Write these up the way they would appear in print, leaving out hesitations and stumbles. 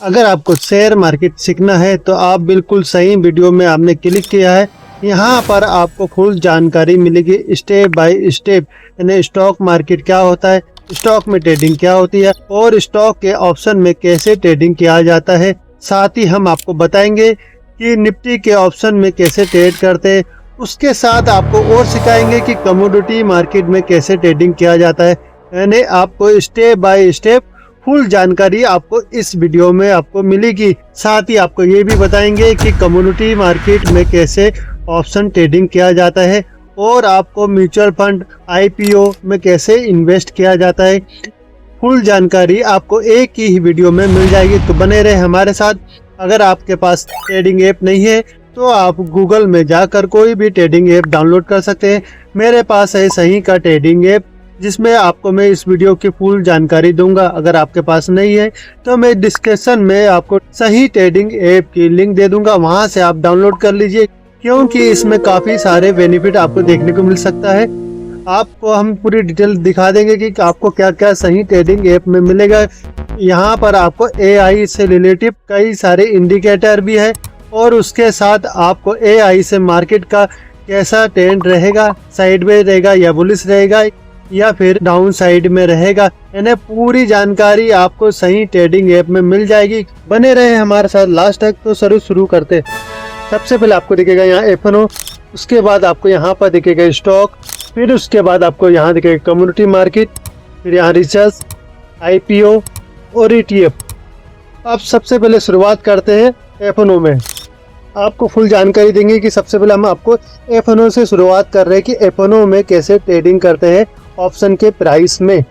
अगर आपको share market सीखना है तो आप बिल्कुल सही वीडियो में आपने क्लिक किया है। यहाँ पर आपको फुल जानकारी मिलेगी स्टेप बाय स्टेप, यानी स्टॉक मार्केट क्या होता है, स्टॉक में ट्रेडिंग क्या होती है और स्टॉक के ऑप्शन में कैसे ट्रेडिंग किया जाता है। साथ ही हम आपको बताएंगे कि निफ्टी के ऑप्शन में कैसे ट्रेड करते हैं। उसके साथ आपको और सिखाएंगे कि कमोडिटी मार्केट में कैसे ट्रेडिंग किया जाता है। यानी आपको स्टेप बाय स्टेप फुल जानकारी आपको इस वीडियो में आपको मिलेगी। साथ ही आपको ये भी बताएंगे कि कम्युनिटी मार्केट में कैसे ऑप्शन ट्रेडिंग किया जाता है और आपको म्यूचुअल फंड आईपीओ में कैसे इन्वेस्ट किया जाता है। फुल जानकारी आपको एक ही वीडियो में मिल जाएगी, तो बने रहे हमारे साथ। अगर आपके पास ट्रेडिंग ऐप नहीं है तो आप गूगल में जाकर कोई भी ट्रेडिंग ऐप डाउनलोड कर सकते हैं। मेरे पास है सही का ट्रेडिंग ऐप, जिसमें आपको मैं इस वीडियो की फुल जानकारी दूंगा। अगर आपके पास नहीं है तो मैं डिस्क्रिप्शन में आपको सही ट्रेडिंग ऐप की लिंक दे दूंगा, वहां से आप डाउनलोड कर लीजिए, क्योंकि इसमें काफी सारे बेनिफिट आपको देखने को मिल सकता है। आपको हम पूरी डिटेल दिखा देंगे कि आपको क्या क्या सही ट्रेडिंग ऐप में मिलेगा। यहाँ पर आपको एआई से रिलेटेड कई सारे इंडिकेटर भी है और उसके साथ आपको एआई से मार्केट का कैसा ट्रेंड रहेगा, साइडवेज रहेगा या बुलिश रहेगा या फिर डाउन साइड में रहेगा, यानी पूरी जानकारी आपको सही ट्रेडिंग ऐप में मिल जाएगी। बने रहे हमारे साथ लास्ट तक। तो शुरू करते। सबसे पहले आपको दिखेगा यहाँ एफएनओ, उसके बाद आपको यहाँ पर दिखेगा स्टॉक, फिर उसके बाद आपको यहाँ दिखेगा कम्युनिटी मार्केट, फिर यहाँ रिसर्च, आईपीओ और ईटीएफ। अब सबसे पहले शुरुआत करते हैं एफएनओ में। आपको फुल जानकारी देंगे कि सबसे पहले हम आपको एफएनओ से शुरुआत कर रहे हैं कि एफएनओ में कैसे ट्रेडिंग करते हैं ऑप्शन के प्राइस में।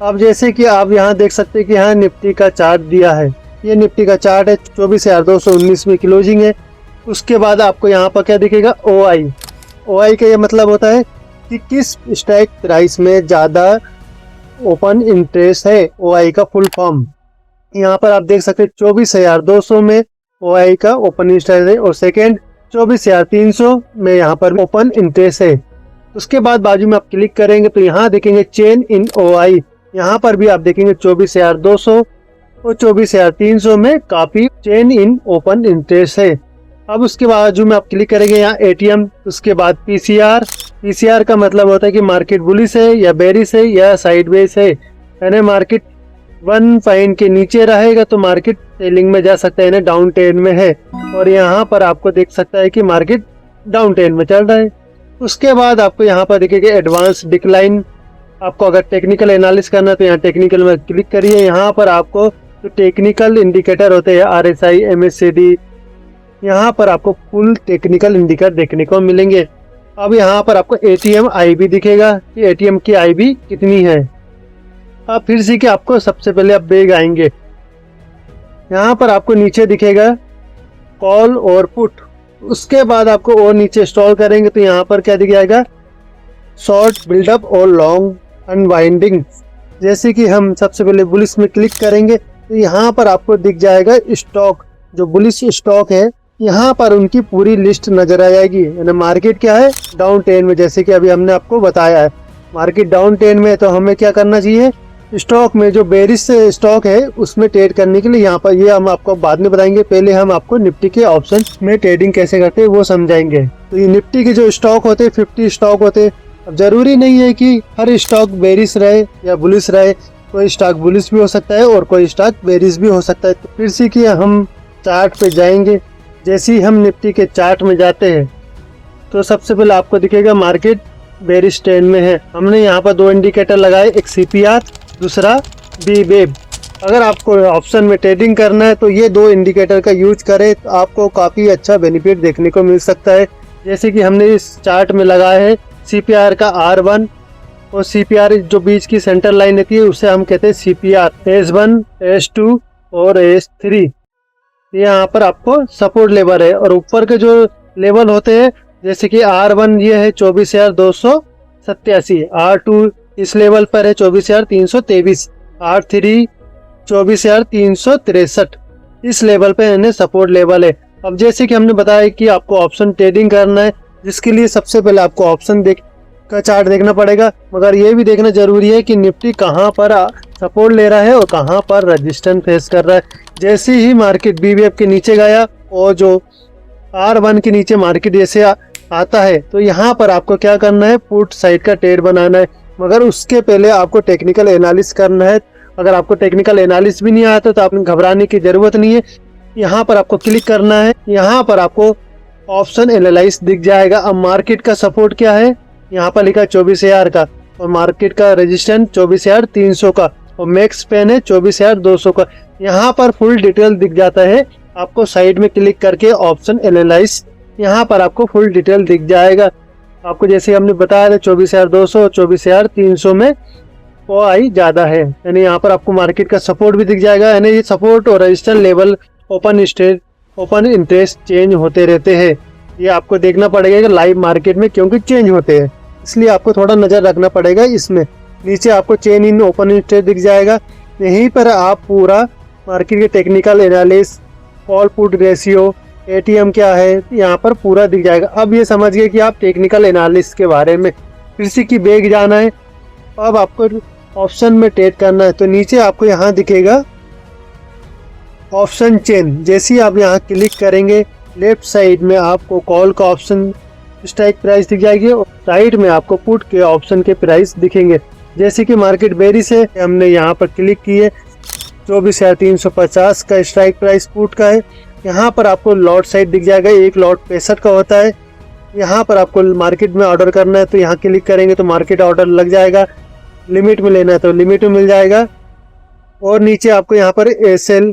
अब जैसे कि आप यहाँ देख सकते हैं कि यहाँ निफ्टी का चार्ट दिया है, ये निफ्टी का चार्ट है, 24,219 में क्लोजिंग है। उसके बाद आपको यहाँ पर क्या दिखेगा, ओआई। ओआई का ये मतलब होता है कि किस स्ट्राइक प्राइस में ज़्यादा ओपन इंटरेस्ट है, ओआई का फुल फॉर्म। यहाँ पर आप देख सकते हैं 24,200 में ओआई का ओपन इंटरेस्ट है और सेकेंड 24,300 में यहाँ पर ओपन इंटरेस्ट है। उसके बाद बाजू में आप क्लिक करेंगे तो यहाँ देखेंगे चेन इन ओआई, यहाँ पर भी आप देखेंगे 24,200 और 24,300 में काफी चेन इन ओपन इंटरेस्ट है। अब उसके बाजू में आप क्लिक करेंगे यहाँ एटीएम, उसके बाद पीसीआर। पीसीआर का मतलब होता है कि मार्केट बुलिश है या बेरिश है या साइडवेज है, यानी मार्केट 1 पॉइंट के नीचे रहेगा तो मार्केट सेलिंग में जा सकता है, यानी डाउन ट्रेंड में है। और यहाँ पर आपको देख सकता है कि मार्केट डाउन ट्रेंड में चल रहा है। उसके बाद आपको यहाँ पर दिखेगा एडवांस डिक्लाइन। आपको अगर टेक्निकल एनालिसिस करना है तो यहाँ टेक्निकल में क्लिक करिए। यहाँ पर आपको जो टेक्निकल इंडिकेटर होते हैं आरएसआई, एमएससीडी, यहाँ पर आपको फुल टेक्निकल इंडिकेटर देखने को मिलेंगे। अब यहाँ पर आपको एटीएम आईबी दिखेगा कि एटीएम की आईबी कितनी है। अब फिर से कि आपको सबसे पहले आप बेग आएंगे, यहाँ पर आपको नीचे दिखेगा कॉल और पुट। उसके बाद आपको और नीचे स्क्रॉल करेंगे तो यहाँ पर क्या दिख जाएगा, शॉर्ट बिल्डअप और लॉन्ग अनवाइंडिंग। जैसे कि हम सबसे पहले बुलिश में क्लिक करेंगे तो यहाँ पर आपको दिख जाएगा स्टॉक, जो बुलिश स्टॉक है यहाँ पर उनकी पूरी लिस्ट नजर आ जाएगी। यानी मार्केट क्या है, डाउन ट्रेंड में। जैसे कि अभी हमने आपको बताया है मार्केट डाउन ट्रेंड में, तो हमें क्या करना चाहिए, स्टॉक में जो बेरिश स्टॉक है उसमें ट्रेड करने के लिए यहाँ पर, ये हम आपको बाद में बताएंगे। पहले हम आपको निफ्टी के ऑप्शन में ट्रेडिंग कैसे करते हैं वो समझाएंगे। तो ये निफ्टी के जो स्टॉक होते हैं 50 स्टॉक होते हैं। अब जरूरी नहीं है कि हर स्टॉक बेरिश रहे या बुलिश रहे, कोई स्टॉक बुलिश भी हो सकता है और कोई स्टॉक बेरिश भी हो सकता है। तो फिर से कि हम चार्ट पे जाएंगे। जैसे ही हम निफ्टी के चार्ट में जाते हैं तो सबसे पहले आपको दिखेगा मार्केट बेरिश ट्रेंड में है। हमने यहाँ पर 2 इंडिकेटर लगाए, एक सीपीआर, दूसरा बी वेब। अगर आपको ऑप्शन में ट्रेडिंग करना है तो ये 2 इंडिकेटर का यूज करें तो आपको काफ़ी अच्छा बेनिफिट देखने को मिल सकता है। जैसे कि हमने इस चार्ट में लगाया है सीपीआर का R1 और सीपीआर जो बीच की सेंटर लाइन रहती है उसे हम कहते हैं सीपीआर S1, S2 और S3। यहाँ पर आपको सपोर्ट लेवल है और ऊपर के जो लेवल होते हैं जैसे कि R1 ये है 24,287, R2 इस लेवल पर है 24,323, R3 24,363 इस लेवल पे यानी सपोर्ट लेवल है। अब जैसे कि हमने बताया कि आपको ऑप्शन ट्रेडिंग करना है, जिसके लिए सबसे पहले आपको ऑप्शन का चार्ट देखना पड़ेगा, मगर ये भी देखना जरूरी है कि निफ्टी कहाँ पर सपोर्ट ले रहा है और कहाँ पर रेजिस्टेंस फेस कर रहा है। जैसे ही मार्केट BBF के नीचे गया और जो R1 के नीचे मार्केट जैसे आता है तो यहाँ पर आपको क्या करना है, पुट साइड का ट्रेड बनाना है। मगर उसके पहले आपको टेक्निकल एनालिसिस करना है। अगर आपको टेक्निकल एनालिसिस भी नहीं आता तो आपने घबराने की ज़रूरत नहीं है। यहाँ पर आपको क्लिक करना है। यहाँ पर आपको ऑप्शन एनालाइज दिख जाएगा। अब मार्केट का सपोर्ट क्या है, यहाँ पर लिखा 24,000 का, और मार्केट का रेजिस्टेंस 24,300 का, और मैक्स पेन है 24,200 का। यहाँ पर फुल डिटेल दिख जाता है। आपको साइड में क्लिक करके ऑप्शन एनालाइज, यहाँ पर आपको फुल डिटेल दिख जाएगा। आपको जैसे हमने बताया था 24,200 और 24,300 में OI ज़्यादा है, यानी यहाँ पर आपको मार्केट का सपोर्ट भी दिख जाएगा। यानी ये सपोर्ट और resistance level open interest change होते रहते हैं। ये आपको देखना पड़ेगा कि लाइव मार्केट में, क्योंकि चेंज होते हैं, इसलिए आपको थोड़ा नज़र रखना पड़ेगा इसमें। नीचे आपको चेन इन ओपन इंटरेस्ट दिख जाएगा। यहीं पर आप पूरा मार्केट के technical analysis, call put ratio, ATM क्या है, यहाँ पर पूरा दिख जाएगा। अब ये समझ गए कि आप टेक्निकल एनालिसिस के बारे में। किसी की बैग जाना है, अब आपको ऑप्शन में ट्रेड करना है तो नीचे आपको यहाँ दिखेगा ऑप्शन चेन। जैसे ही आप यहाँ क्लिक करेंगे, लेफ्ट साइड में आपको कॉल का ऑप्शन स्ट्राइक प्राइस दिख जाएगी और राइट में आपको पुट के ऑप्शन के प्राइस दिखेंगे। जैसे कि मार्केट बेरिश है, हमने यहाँ पर क्लिक किए, 24,350 का स्ट्राइक प्राइस पुट का है। यहाँ पर आपको लॉट साइड दिख जाएगा, एक लॉट 65 का होता है। यहाँ पर आपको मार्केट में ऑर्डर करना है तो यहाँ क्लिक करेंगे तो मार्केट ऑर्डर लग जाएगा। लिमिट में लेना है तो लिमिट में मिल जाएगा। और नीचे आपको यहाँ पर SL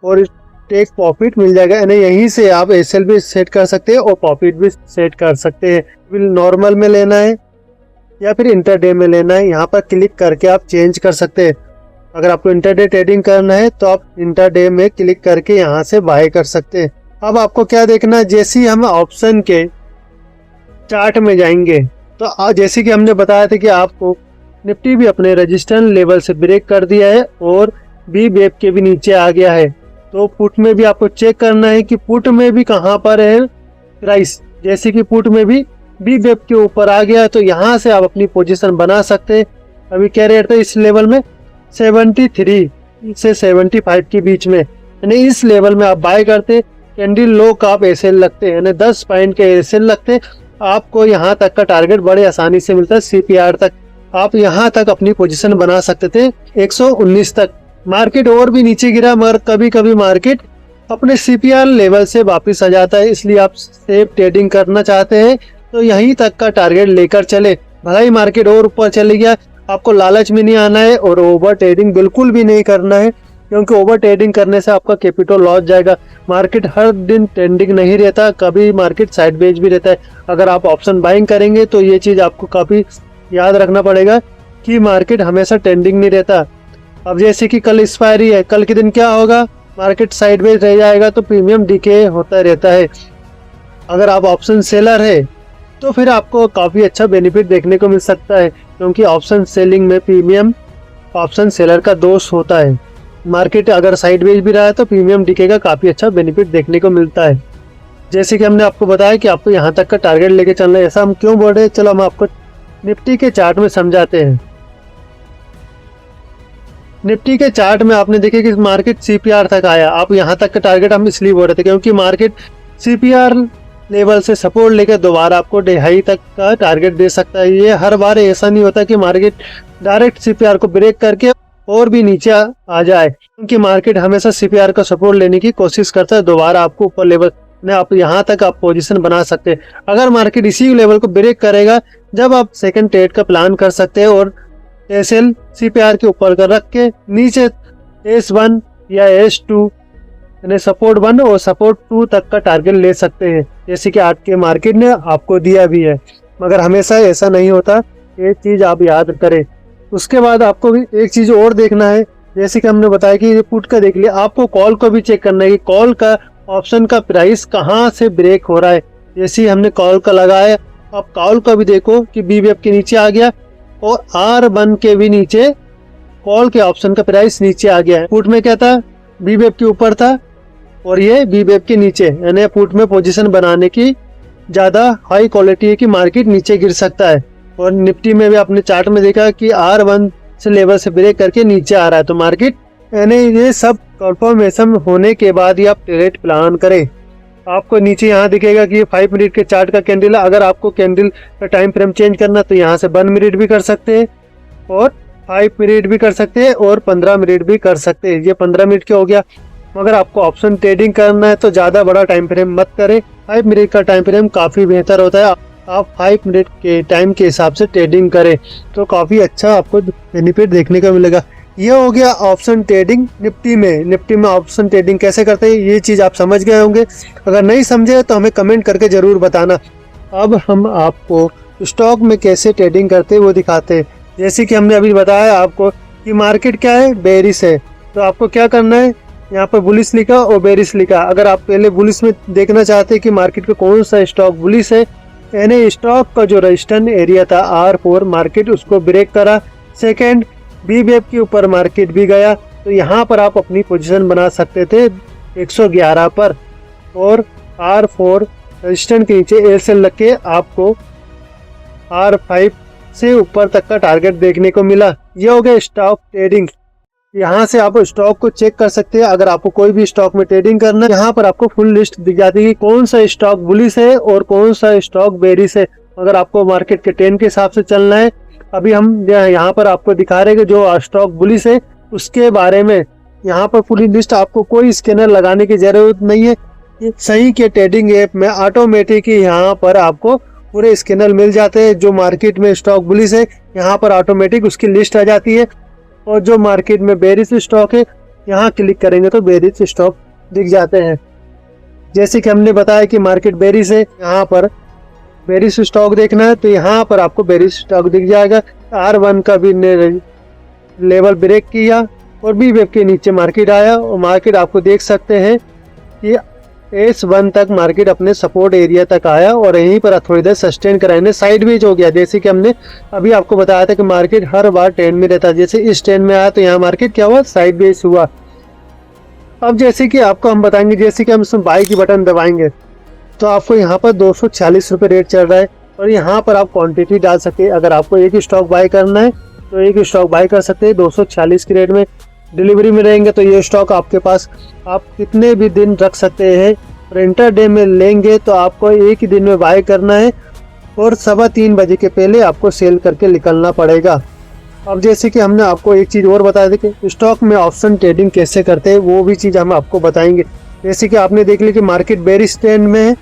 और टेक प्रॉफिट मिल जाएगा, यानी यहीं से आप SL भी सेट कर सकते हैं और प्रॉफिट भी सेट कर सकते हैं। बिल नॉर्मल में लेना है या फिर इंटरडे में लेना है, यहाँ पर क्लिक करके आप चेंज कर सकते हैं। अगर आपको इंटरडे ट्रेडिंग करना है तो आप इंटरडे में क्लिक करके यहाँ से बाय कर सकते हैं। अब आपको क्या देखना है, जैसे ही हम ऑप्शन के चार्ट में जाएंगे तो जैसे कि हमने बताया था कि आपको निफ्टी भी अपने रेजिस्टेंस लेवल से ब्रेक कर दिया है और BBF के भी नीचे आ गया है। तो पुट में भी आपको चेक करना है कि पुट में भी कहाँ पर है प्राइस। जैसे कि पुट में भी BBF के ऊपर आ गया तो यहाँ से आप अपनी पोजीशन बना सकते हैं। अभी क्या रेट था इस लेवल में, 73 से 75 के बीच में, यानी इस लेवल में आप बाय करते, कैंडल लो का आप SL लगते हैं, यानी 10 पॉइंट के SL लगते, आपको यहाँ तक का टारगेट बड़े आसानी से मिलता है। CPR तक आप यहाँ तक अपनी पोजीशन बना सकते थे, 119 तक। मार्केट और भी नीचे गिरा मगर कभी कभी मार्केट अपने CPR लेवल से वापस आ जाता है, इसलिए आप सेफ ट्रेडिंग करना चाहते हैं तो यहीं तक का टारगेट लेकर चले। भला ही मार्केट और ऊपर चले गया, आपको लालच में नहीं आना है और ओवर ट्रेडिंग बिल्कुल भी नहीं करना है, क्योंकि ओवर ट्रेडिंग करने से आपका कैपिटल लॉस जाएगा। मार्केट हर दिन ट्रेंडिंग नहीं रहता, कभी मार्केट साइडवेज भी रहता है। अगर आप ऑप्शन बाइंग करेंगे तो ये चीज़ आपको काफ़ी याद रखना पड़ेगा कि मार्केट हमेशा ट्रेंडिंग नहीं रहता। अब जैसे कि कल एक्सपायरी है, कल के दिन क्या होगा, मार्केट साइडवेज रह जाएगा तो प्रीमियम डिके होता रहता है। अगर आप ऑप्शन सेलर है तो फिर आपको काफ़ी अच्छा बेनिफिट देखने को मिल सकता है, क्योंकि ऑप्शन सेलिंग में प्रीमियम ऑप्शन सेलर का दोष होता है। मार्केट अगर साइडवेज भी रहा है तो प्रीमियम डिके का काफ़ी अच्छा बेनिफिट देखने को मिलता है। जैसे कि हमने आपको बताया कि आपको यहाँ तक का टारगेट लेके चलना है। ऐसा हम क्यों बोल रहे हैं, चलो हम आपको निफ्टी के चार्ट में समझाते हैं। निफ्टी के चार्ट में आपने देखे कि मार्केट CPR तक आया। आप यहाँ तक का टारगेट हम इसलिए बोल रहे थे क्योंकि मार्केट CPR लेवल से सपोर्ट लेकर दोबारा आपको 2.5 तक का टारगेट दे सकता है। ये हर बार ऐसा नहीं होता कि मार्केट डायरेक्ट CPR को ब्रेक करके और भी नीचे आ जाए, क्योंकि मार्केट हमेशा CPR का सपोर्ट लेने की कोशिश करता है, दोबारा आपको ऊपर लेवल में आप यहाँ तक आप पोजीशन बना सकते हैं। अगर मार्केट इसी लेवल को ब्रेक करेगा जब आप सेकंड ट्रेड का प्लान कर सकते हैं और SL CPR के ऊपर कर रख के नीचे S1 या S2 यानी सपोर्ट 1 और सपोर्ट 2 तक का टारगेट ले सकते हैं, जैसे कि आज के मार्केट ने आपको दिया भी है। मगर हमेशा ऐसा नहीं होता, ये चीज़ आप याद करें। उसके बाद आपको भी एक चीज़ और देखना है, जैसे कि हमने बताया कि ये पुट का देख लिया, आपको कॉल को भी चेक करना है कि कॉल का ऑप्शन का प्राइस कहाँ से ब्रेक हो रहा है। जैसे ही हमने कॉल का लगाया, आप कॉल का भी देखो कि BBF के नीचे आ गया और R1 के भी नीचे कॉल के ऑप्शन का प्राइस नीचे आ गया है। पुट में क्या था, BBF के ऊपर था और ये BBF के नीचे, यानी पुट में पोजीशन बनाने की ज़्यादा हाई क्वालिटी है कि मार्केट नीचे गिर सकता है। और निफ्टी में भी आपने चार्ट में देखा कि R1 से लेवल से ब्रेक करके नीचे आ रहा है, तो मार्केट यानी ये सब कंफर्मेशन होने के बाद ही आप ट्रेड प्लान करें। आपको नीचे यहाँ दिखेगा कि ये 5 मिनट के चार्ट का कैंडल है। अगर आपको कैंडल का टाइम फ्रेम चेंज करना तो यहाँ से 1 मिनट भी कर सकते हैं और 5 मिनट भी कर सकते हैं और 15 मिनट भी कर सकते हैं। ये 15 मिनट का हो गया। मगर आपको ऑप्शन ट्रेडिंग करना है तो ज़्यादा बड़ा टाइम फ्रेम मत करें। 5 मिनट का टाइम फ्रेम काफ़ी बेहतर होता है। आप 5 मिनट के टाइम के हिसाब से ट्रेडिंग करें तो काफ़ी अच्छा आपको बेनिफिट देखने को मिलेगा। ये हो गया ऑप्शन ट्रेडिंग निफ्टी में ऑप्शन ट्रेडिंग कैसे करते हैं ये चीज़ आप समझ गए होंगे। अगर नहीं समझे तो हमें कमेंट करके ज़रूर बताना। अब हम आपको स्टॉक में कैसे ट्रेडिंग करते हैं वो दिखाते हैं। जैसे कि हमने अभी बताया आपको कि मार्केट क्या है, बेरिश है। तो आपको क्या करना है, यहाँ पर बुलिश लिखा और बेरिश लिखा। अगर आप पहले बुलिश में देखना चाहते हैं कि मार्केट का कौन सा स्टॉक बुलिश है, यानी स्टॉक का जो रेजिस्टेंस एरिया था R4 मार्केट उसको ब्रेक करा। सेकेंड, बी वेव के ऊपर मार्केट भी गया तो यहाँ पर आप अपनी पोजीशन बना सकते थे 111 पर और R4 रेजिस्टेंस के नीचे एल सेल लग के आपको R5 से ऊपर तक का टारगेट देखने को मिला। ये हो गया स्टॉक ट्रेडिंग। यहाँ से आप स्टॉक को चेक कर सकते हैं। अगर आपको कोई भी स्टॉक में ट्रेडिंग करना है यहाँ पर आपको फुल लिस्ट दिख जाती है कि कौन सा स्टॉक बुलिश है और कौन सा स्टॉक बेरिश है। अगर आपको मार्केट के ट्रेंड के हिसाब से चलना है, अभी हम यहाँ पर आपको दिखा रहे हैं कि जो स्टॉक बुलिश है उसके बारे में यहाँ पर पूरी लिस्ट, आपको कोई स्कैनर लगाने की जरूरत नहीं है। सही के ट्रेडिंग ऐप में ऑटोमेटिक यहाँ पर आपको पूरे स्कैनर मिल जाते हैं। जो मार्केट में स्टॉक बुलिश है यहाँ पर ऑटोमेटिक उसकी लिस्ट आ जाती है और जो मार्केट में बेरिश स्टॉक है यहाँ क्लिक करेंगे तो बेरिश स्टॉक दिख जाते हैं। जैसे कि हमने बताया कि मार्केट बेरिश है, यहाँ पर बेरिश स्टॉक देखना है तो यहाँ पर आपको बेरिश स्टॉक दिख जाएगा। R1 का भी लेवल ब्रेक किया और बी वेव के नीचे मार्केट आया और मार्केट आपको देख सकते हैं कि S1 तक मार्केट अपने सपोर्ट एरिया तक आया और यहीं पर थोड़ी देर सस्टेन कराने साइडवेज हो गया। जैसे कि हमने अभी आपको बताया था कि मार्केट हर बार ट्रेंड में रहता है। जैसे इस ट्रेंड में आया तो यहाँ मार्केट क्या हुआ, साइडवेज हुआ। अब जैसे कि आपको हम बताएंगे, जैसे कि हम इसमें बाई की बटन दबाएंगे तो आपको यहाँ पर 246 रुपये रेट चल रहा है और यहाँ पर आप क्वांटिटी डाल सकते हैं। अगर आपको एक ही स्टॉक बाय करना है तो एक ही स्टॉक बाय कर सकते हैं 246 के रेट में। डिलीवरी में रहेंगे तो ये स्टॉक आपके पास आप कितने भी दिन रख सकते हैं। और इंटरडे में लेंगे तो आपको एक ही दिन में बाय करना है और 3:15 बजे के पहले आपको सेल करके निकलना पड़ेगा। अब जैसे कि हमने आपको एक चीज़ और बता दी कि स्टॉक में ऑप्शन ट्रेडिंग कैसे करते हैं वो भी चीज़ हम आपको बताएंगे। जैसे कि आपने देख लिया कि मार्केट बेरिश ट्रेंड में है,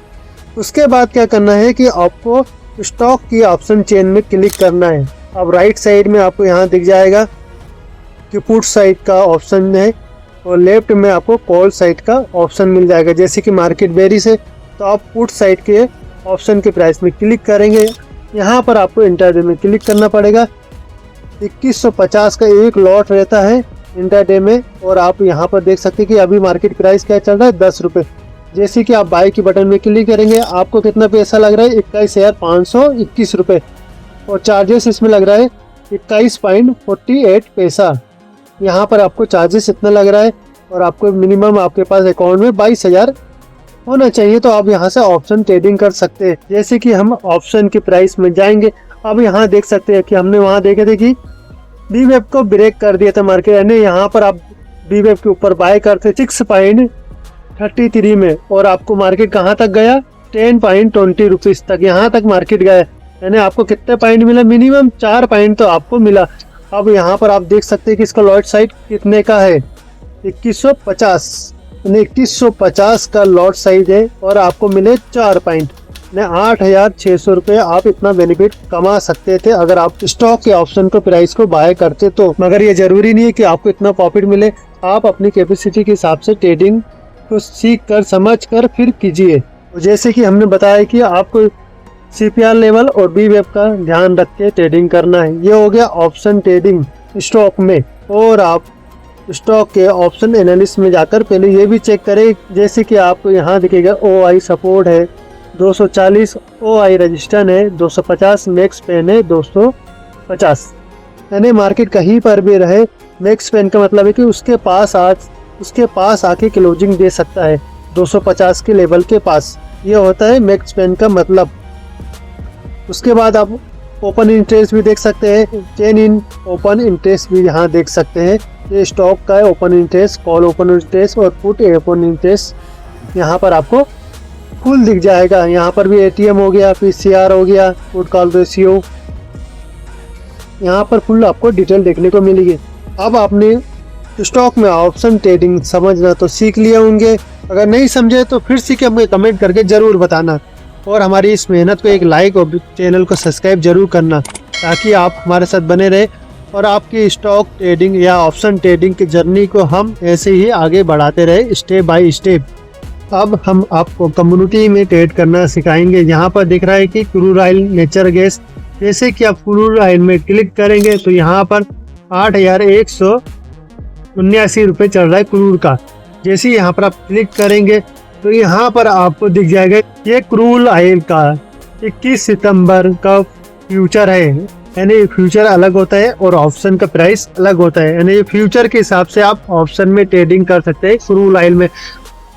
उसके बाद क्या करना है कि आपको स्टॉक की ऑप्शन चेन में क्लिक करना है। अब राइट साइड में आपको यहाँ दिख जाएगा कि पुट साइड का ऑप्शन है और लेफ्ट में आपको कॉल साइड का ऑप्शन मिल जाएगा। जैसे कि मार्केट बेरिश है तो आप पुट साइड के ऑप्शन के प्राइस में क्लिक करेंगे। यहाँ पर आपको इंटरडे में क्लिक करना पड़ेगा। 2150 का एक लॉट रहता है इंटरडे में और आप यहाँ पर देख सकते हैं कि अभी मार्केट प्राइस क्या चल रहा है, 10 रुपये। जैसे कि आप बाई की बटन में क्लिक करेंगे आपको कितना पैसा लग रहा है, 21,521 रुपये और चार्जेस इसमें लग रहा है 21.48 पैसा। यहाँ पर आपको चार्जेस इतना लग रहा है और आपको मिनिमम आपके पास अकाउंट में 22,000 होना चाहिए तो आप यहाँ से ऑप्शन ट्रेडिंग कर सकते हैं। जैसे कि हम ऑप्शन की प्राइस में जाएंगे, अब यहाँ देख सकते हैं कि हमने वहाँ देखे थे कि बी वेव को ब्रेक कर दिया था मार्केट, यानी यहाँ पर आप बी वेव के ऊपर बाय करते 6.33 में और आपको मार्केट कहाँ तक गया, 10.20 रुपीज़ तक यहाँ तक मार्केट गया। यानी आपको कितने पॉइंट मिला, मिनिमम 4 पॉइंट तो आपको मिला। अब यहाँ पर आप देख सकते हैं कि इसका लॉट साइज कितने का है, 2150, 2150 का लॉट साइज है और आपको मिले 4 पॉइंट, 8,600 रुपये आप इतना बेनिफिट कमा सकते थे अगर आप स्टॉक के ऑप्शन को प्राइस को बाय करते तो। मगर ये जरूरी नहीं है कि आपको इतना प्रॉफिट मिले, आप अपनी कैपेसिटी के हिसाब से ट्रेडिंग को सीख कर समझ कर फिर कीजिए। जैसे कि हमने बताया कि आपको CPR लेवल और बी वेव का ध्यान रख के ट्रेडिंग करना है। ये हो गया ऑप्शन ट्रेडिंग स्टॉक में। और आप स्टॉक के ऑप्शन एनालिस्ट में जाकर पहले ये भी चेक करें, जैसे कि आपको यहाँ दिखेगा OI सपोर्ट है 240, OI रजिस्टर है 250, मैक्स पेन है 250। यानी मार्केट कहीं पर भी रहे, मैक्स पेन का मतलब है कि उसके पास आके क्लोजिंग दे सकता है 250 के लेवल के पास। ये होता है मैक्स पेन का मतलब। उसके बाद आप ओपन इंटरेस्ट भी देख सकते हैं, चेन इन ओपन इंटरेस्ट भी यहाँ देख सकते हैं। ये स्टॉक का है, open interest, call open interest और पुट ओपन इंटरेस्ट यहाँ पर आपको फुल दिख जाएगा। यहाँ पर भी एटीएम हो गया, पीसीआर हो गया, पुट कॉल रेशियो, यहाँ पर फुल आपको डिटेल देखने को मिलेगी। अब आपने स्टॉक में ऑप्शन ट्रेडिंग समझना तो सीख लिए होंगे, अगर नहीं समझे तो फिर सीखे हमें कमेंट करके ज़रूर बताना और हमारी इस मेहनत को एक लाइक और चैनल को सब्सक्राइब जरूर करना ताकि आप हमारे साथ बने रहे और आपकी स्टॉक ट्रेडिंग या ऑप्शन ट्रेडिंग की जर्नी को हम ऐसे ही आगे बढ़ाते रहे स्टेप बाय स्टेप। अब हम आपको कम्युनिटी में ट्रेड करना सिखाएंगे। यहाँ पर दिख रहा है कि क्रूड ऑयल, नेचर गैस। जैसे कि आप क्रूड ऑयल में क्लिक करेंगे तो यहाँ पर 8,179 रुपये चल रहा है क्रूड का। जैसे ही यहाँ पर आप क्लिक करेंगे तो यहाँ पर आपको दिख जाएगा ये क्रूड ऑयल का 21 सितंबर का फ्यूचर है, यानी फ्यूचर अलग होता है और ऑप्शन का प्राइस अलग होता है। यानी फ्यूचर के हिसाब से आप ऑप्शन में ट्रेडिंग कर सकते हैं। क्रूड ऑयल में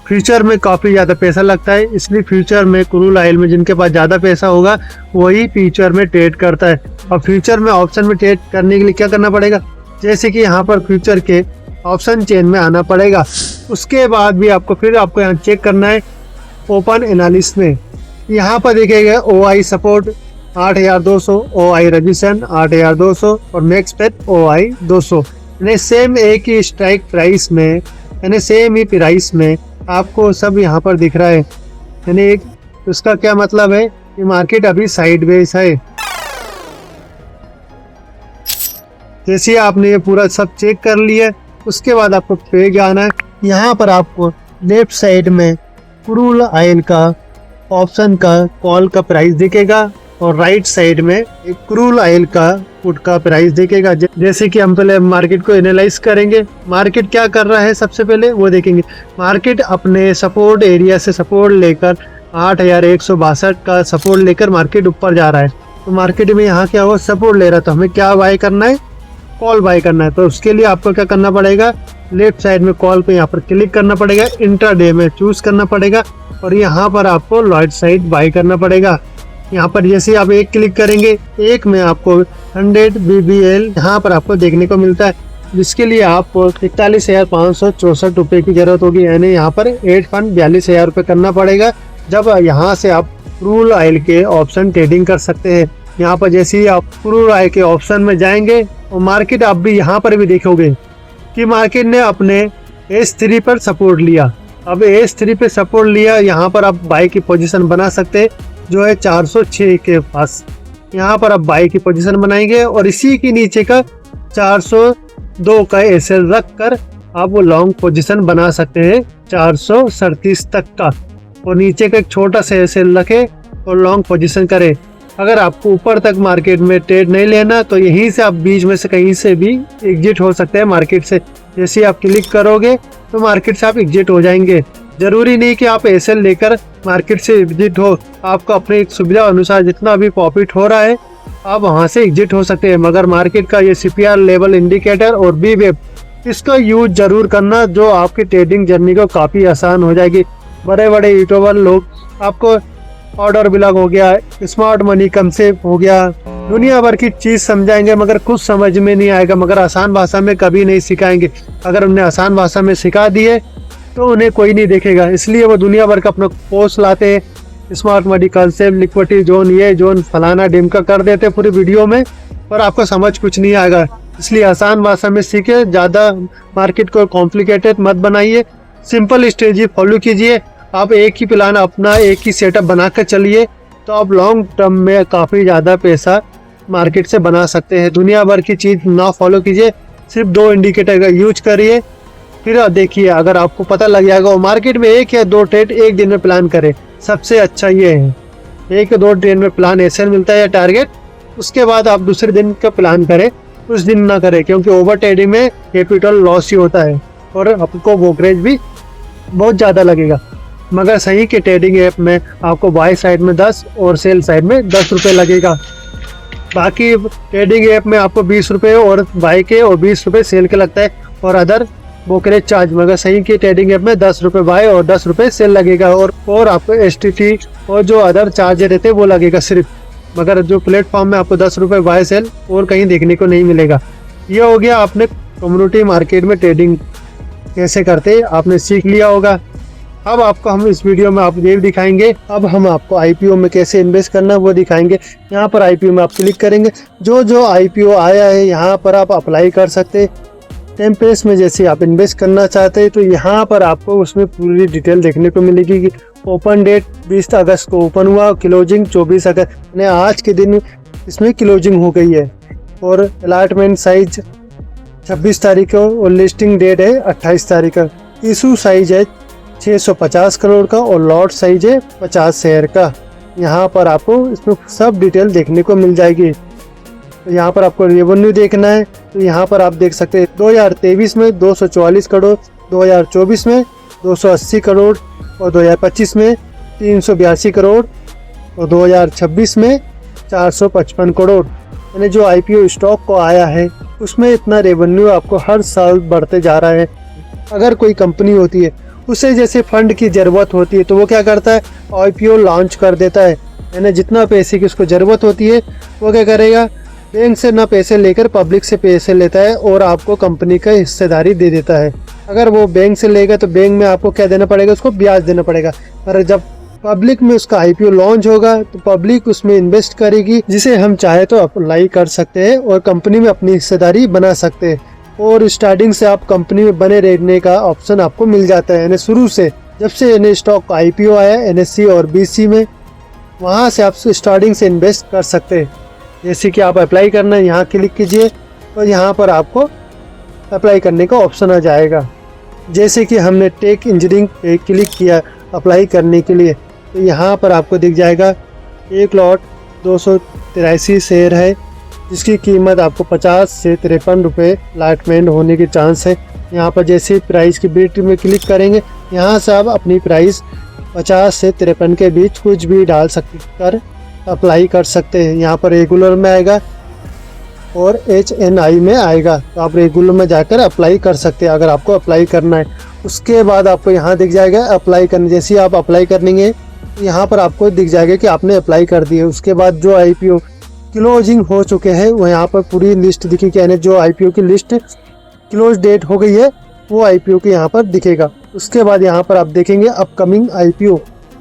फ्यूचर में काफ़ी ज़्यादा पैसा लगता है, इसलिए फ्यूचर में क्रूड ऑयल में जिनके पास ज़्यादा पैसा होगा वही फ्यूचर में ट्रेड करता है। और फ्यूचर में ऑप्शन में ट्रेड करने के लिए क्या करना पड़ेगा, जैसे कि यहाँ पर फ्यूचर के ऑप्शन चेन में आना पड़ेगा। उसके बाद भी आपको यहाँ चेक करना है ओपन एनालिसिस में। यहाँ पर देखेगा OI सपोर्ट 8,200, OI रजिस्ट्रेशन 8,200 और नेक्स्ट पेट OI 200। यानी सेम एक ही स्ट्राइक प्राइस में, यानी सेम ही प्राइस में आपको सब यहाँ पर दिख रहा है। यानी एक उसका क्या मतलब है कि मार्केट अभी साइडवेज है। जैसे आपने ये पूरा सब चेक कर लिया, उसके बाद आपको पेज आना है। यहाँ पर आपको लेफ्ट साइड में क्रूड ऑयल का ऑप्शन का कॉल का प्राइस दिखेगा और राइट साइड में एक क्रूड ऑयल का पुट का प्राइस दिखेगा। जैसे कि हम पहले मार्केट को एनालाइज करेंगे, मार्केट क्या कर रहा है सबसे पहले वो देखेंगे। मार्केट अपने सपोर्ट एरिया से सपोर्ट लेकर 8,162 का सपोर्ट लेकर मार्केट ऊपर जा रहा है। तो मार्केट में यहाँ क्या हुआ, सपोर्ट ले रहा है, तो हमें क्या बाय करना है, कॉल बाय करना है। तो उसके लिए आपको क्या करना पड़ेगा, लेफ्ट साइड में कॉल पे यहाँ पर क्लिक करना पड़ेगा, इंट्राडे में चूज करना पड़ेगा और यहाँ पर आपको राइट साइड बाय करना पड़ेगा। यहाँ पर जैसे आप एक क्लिक करेंगे, एक में आपको 100 BBL यहाँ पर आपको देखने को मिलता है, जिसके लिए आपको 41,564 रुपये की जरूरत होगी। यानी यहाँ पर 8,42,000 रुपये करना पड़ेगा। जब यहाँ से आप क्रूड ऑयल के ऑप्शन ट्रेडिंग कर सकते हैं। यहाँ पर जैसे ही आप क्रूड ऑयल के ऑप्शन में जाएंगे और मार्केट आप भी यहाँ पर भी देखोगे कि मार्केट ने अपने S3 पर सपोर्ट लिया। अब S3 पे सपोर्ट लिया, यहाँ पर आप बाई की पोजीशन बना सकते हैं जो है 406 के पास। यहाँ पर आप बाई की पोजीशन बनाएंगे और इसी के नीचे का 402 का SL रख कर आप वो लॉन्ग पोजीशन बना सकते हैं 437 तक का, और नीचे का एक छोटा सा SL रखे और लॉन्ग पोजीशन करें। अगर आपको ऊपर तक मार्केट में ट्रेड नहीं लेना तो यहीं से आप बीच में से कहीं से भी एग्जिट हो सकते हैं मार्केट से। जैसे आप क्लिक करोगे तो मार्केट से आप एग्जिट हो जाएंगे। जरूरी नहीं कि आप SL लेकर मार्केट से एग्जिट हो, आपको अपनी सुविधा अनुसार जितना भी प्रॉफिट हो रहा है आप वहां से एग्जिट हो सकते हैं। मगर मार्केट का ये CPR लेवल इंडिकेटर और B-Wave इसका यूज जरूर करना, जो आपकी ट्रेडिंग जर्नी को काफ़ी आसान हो जाएगी। बड़े बड़े यूट्यूबर लोग आपको ऑर्डर ब्लॉक हो गया, स्मार्ट मनी कंसेप्ट हो गया, दुनिया भर की चीज़ समझाएंगे मगर कुछ समझ में नहीं आएगा, मगर आसान भाषा में कभी नहीं सिखाएंगे। अगर उन्हें आसान भाषा में सिखा दिए तो उन्हें कोई नहीं देखेगा, इसलिए वो दुनिया भर का अपना पोस्ट लाते हैं, smart money concept, liquidity zone, ये जोन, फलाना ढिमका कर देते पूरी वीडियो में, पर आपको समझ कुछ नहीं आएगा। इसलिए आसान भाषा में सीखे, ज़्यादा मार्केट को कॉम्प्लिकेटेड मत बनाइए, सिंपल स्ट्रेटजी फॉलो कीजिए। आप एक ही प्लान अपना, एक ही सेटअप बना कर चलिए तो आप लॉन्ग टर्म में काफ़ी ज़्यादा पैसा मार्केट से बना सकते हैं। दुनिया भर की चीज़ ना फॉलो कीजिए, सिर्फ 2 इंडिकेटर का यूज करिए, फिर देखिए अगर आपको पता लग जाएगा। और मार्केट में 1 या 2 ट्रेड एक दिन में प्लान करें, सबसे अच्छा ये है। 1 या 2 ट्रेड में प्लान ऐसे मिलता है या टारगेट, उसके बाद आप दूसरे दिन का प्लान करें, उस दिन ना करें, क्योंकि ओवर ट्रेडिंग में कैपिटल लॉस ही होता है और आपको ब्रोकरेज भी बहुत ज़्यादा लगेगा। मगर सही के ट्रेडिंग ऐप में आपको बाय साइड में 10 और सेल साइड में 10 रुपये लगेगा। बाकी ट्रेडिंग ऐप में आपको 20 रुपये और बाय के और 20 रुपये सेल के लगता है और अदर ब्रोकरेज चार्ज। मगर सही की ट्रेडिंग ऐप में 10 रुपये बाय और 10 रुपये सेल लगेगा और आपको STT और जो अदर चार्ज रहते हैं वो लगेगा सिर्फ। मगर जो प्लेटफॉर्म में आपको 10 रुपये बाय सेल और कहीं देखने को नहीं मिलेगा। ये हो गया आपने कम्युनिटी मार्केट में ट्रेडिंग कैसे करते आपने सीख लिया होगा। अब आपको हम इस वीडियो में आप ये दिखाएंगे। अब हम आपको आईपीओ में कैसे इन्वेस्ट करना है वो दिखाएंगे। यहाँ पर आईपीओ में आप क्लिक करेंगे, जो आईपीओ आया है यहाँ पर आप अप्लाई कर सकते हैं। टेम्पेस में जैसे आप इन्वेस्ट करना चाहते हैं तो यहाँ पर आपको उसमें पूरी डिटेल देखने को मिलेगी कि ओपन डेट 20 अगस्त को ओपन हुआ, क्लोजिंग 24 अगस्त यानी आज के दिन इसमें क्लोजिंग हो गई है, और अलॉटमेंट साइज 26 तारीख को और लिस्टिंग डेट है 28 तारीख का। इशू साइज है 650 करोड़ का और लॉट साइज है 50 शेयर का। यहाँ पर आपको इसमें सब डिटेल देखने को मिल जाएगी। तो यहाँ पर आपको रेवेन्यू देखना है तो यहाँ पर आप देख सकते हैं 2023 में 244 करोड़, 2024 में 280 करोड़ और 2025 में 382 करोड़ और 2026 में 455 करोड़। यानी जो आईपीओ स्टॉक को आया है उसमें इतना रेवेन्यू आपको हर साल बढ़ते जा रहा है। अगर कोई कंपनी होती है उसे जैसे फंड की ज़रूरत होती है तो वो क्या करता है, आईपीओ लॉन्च कर देता है। यानी जितना पैसे की उसको ज़रूरत होती है वो क्या करेगा, बैंक से ना पैसे लेकर पब्लिक से पैसे लेता है और आपको कंपनी का हिस्सेदारी दे देता है। अगर वो बैंक से लेगा तो बैंक में आपको क्या देना पड़ेगा, उसको ब्याज देना पड़ेगा। पर जब पब्लिक में उसका आईपीओ लॉन्च होगा तो पब्लिक उसमें इन्वेस्ट करेगी, जिसे हम चाहे तो अप्लाई कर सकते हैं और कंपनी में अपनी हिस्सेदारी बना सकते हैं। और स्टार्टिंग से आप कंपनी में बने रहने का ऑप्शन आपको मिल जाता है। यानी शुरू से जब से स्टॉक आईपीओ आया एनएससी और बीसी में, वहाँ से आप स्टार्टिंग से इन्वेस्ट कर सकते हैं। जैसे कि आप अप्लाई करना है, यहाँ क्लिक कीजिए और यहाँ पर आपको अप्लाई करने का ऑप्शन आ जाएगा। जैसे कि हमने टेक इंजीनियरिंग पे क्लिक किया अप्लाई करने के लिए तो यहाँ पर आपको दिख जाएगा एक लॉट 283 शेयर है, जिसकी कीमत आपको 50 से 53 रुपये अलॉटमेंट होने की चांस है। यहाँ पर जैसे प्राइस की बिट में क्लिक करेंगे यहाँ से आप अपनी प्राइस 50 से 53 के बीच कुछ भी डाल सकते कर अप्लाई कर सकते हैं। यहाँ पर रेगुलर में आएगा और HNI में आएगा, तो आप रेगुलर में जाकर अप्लाई कर सकते हैं अगर आपको अप्लाई करना है। उसके बाद आपको यहाँ दिख जाएगा अप्लाई करने, जैसे ही आप अप्लाई करेंगे यहाँ पर आपको दिख जाएगा कि आपने अप्लाई कर दिया। उसके बाद जो आईपीओ क्लोजिंग हो चुके हैं वो यहाँ पर पूरी लिस्ट दिखेगी। यानी जो आईपीओ की लिस्ट क्लोज डेट हो गई है वो आईपीओ के यहाँ पर दिखेगा। उसके बाद यहाँ पर आप देखेंगे अपकमिंग आईपीओ,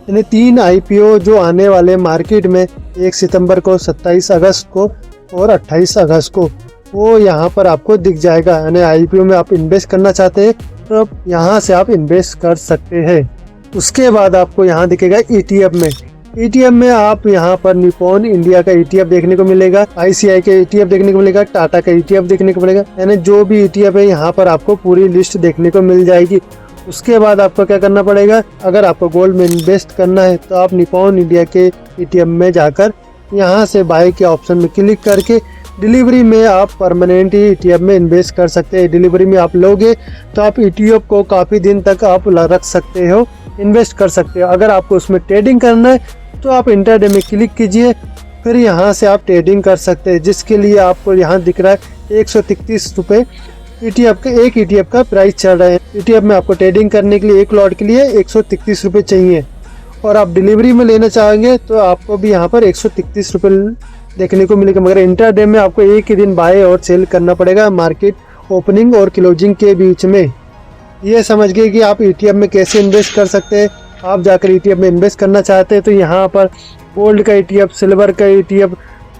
यानी 3 आईपीओ जो आने वाले मार्केट में 1 सितंबर को, 27 अगस्त को और 28 अगस्त को, वो यहाँ पर आपको दिख जाएगा। यानी आईपीओ में आप इन्वेस्ट करना चाहते हैं तो यहाँ से आप इन्वेस्ट कर सकते हैं। उसके बाद आपको यहाँ दिखेगा ईटीएफ में। ईटीएफ में आप यहाँ पर निपॉन इंडिया का ईटीएफ देखने को मिलेगा, आईसीआई का ईटीएफ देखने को मिलेगा, टाटा का ईटीएफ देखने को मिलेगा। यानी जो भी ईटीएफ है यहाँ पर आपको पूरी लिस्ट देखने को मिल जाएगी। उसके बाद आपको क्या करना पड़ेगा, अगर आपको गोल्ड में इन्वेस्ट करना है तो आप निपॉन इंडिया के ईटीएफ में जाकर यहाँ से बाय के ऑप्शन में क्लिक करके डिलीवरी में आप परमानेंट ही ईटीएफ में इन्वेस्ट कर सकते हैं। डिलीवरी में आप लोगे तो आप ईटीएफ को काफ़ी दिन तक आप रख सकते हो, इन्वेस्ट कर सकते हो। अगर आपको उसमें ट्रेडिंग करना है तो आप इंटरडे में क्लिक कीजिए, फिर यहाँ से आप ट्रेडिंग कर सकते हैं, जिसके लिए आपको यहाँ दिख रहा है 133 रुपये ईटीएफ का, एक ईटीएफ का प्राइस चल रहा है। ईटीएफ में आपको ट्रेडिंग करने के लिए एक लॉट के लिए 133 रुपये चाहिए, और आप डिलीवरी में लेना चाहेंगे तो आपको भी यहाँ पर 133 रुपये देखने को मिलेगा। मगर इंटरडे में आपको एक ही दिन बाय और सेल करना पड़ेगा मार्केट ओपनिंग और क्लोजिंग के बीच में। ये समझ गए कि आप ईटीएफ में कैसे इन्वेस्ट कर सकते हैं। आप जाकर ईटीएफ में इन्वेस्ट करना चाहते हैं तो यहाँ पर गोल्ड का ईटीएफ, सिल्वर का ईटीएफ,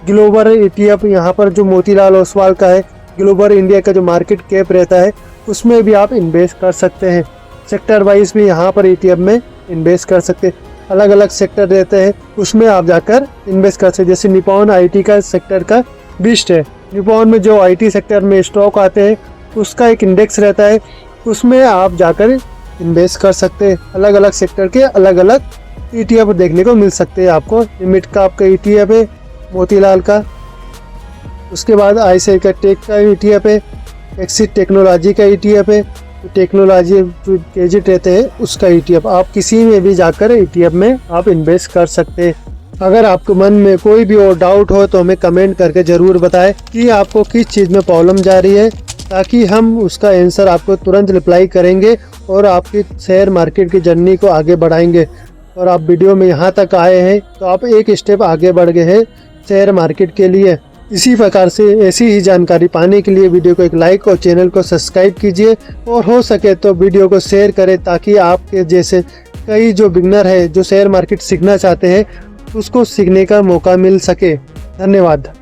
ग्लोबल ईटीएफ, यहाँ पर जो मोतीलाल ओसवाल का है, ग्लोबल इंडिया का जो मार्केट कैप रहता है उसमें भी आप इन्वेस्ट कर सकते हैं। सेक्टर वाइज भी यहाँ पर ईटीएफ में इन्वेस्ट कर सकते हैं। अलग अलग सेक्टर रहते हैं उसमें आप जाकर इन्वेस्ट कर सकते हैं। जैसे निपॉन आईटी का सेक्टर का बिस्ट है, निपॉन में जो आईटी सेक्टर में स्टॉक आते हैं उसका एक इंडेक्स रहता है, उसमें आप जाकर इन्वेस्ट कर सकते हैं। अलग अलग सेक्टर के अलग अलग ईटीएफ देखने को मिल सकते हैं आपको। लिमिट का आपका ईटीएफ है मोतीलाल का, उसके बाद आईसीआई का टेक का ईटीएफ है, एक्सिस टेक्नोलॉजी का ईटीएफ है, टेक्नोलॉजी जो गैजेट रहते हैं उसका ईटीएफ। आप किसी में भी जाकर ईटीएफ में आप इन्वेस्ट कर सकते हैं। अगर आपको मन में कोई भी और डाउट हो तो हमें कमेंट करके ज़रूर बताएं कि आपको किस चीज़ में प्रॉब्लम जा रही है, ताकि हम उसका आंसर आपको तुरंत रिप्लाई करेंगे और आपकी शेयर मार्केट की जर्नी को आगे बढ़ाएंगे। और आप वीडियो में यहाँ तक आए हैं तो आप एक स्टेप आगे बढ़ गए हैं शेयर मार्केट के लिए। इसी प्रकार से ऐसी ही जानकारी पाने के लिए वीडियो को एक लाइक और चैनल को सब्सक्राइब कीजिए और हो सके तो वीडियो को शेयर करें, ताकि आपके जैसे कई जो बिगनर है जो शेयर मार्केट सीखना चाहते हैं उसको सीखने का मौका मिल सके। धन्यवाद।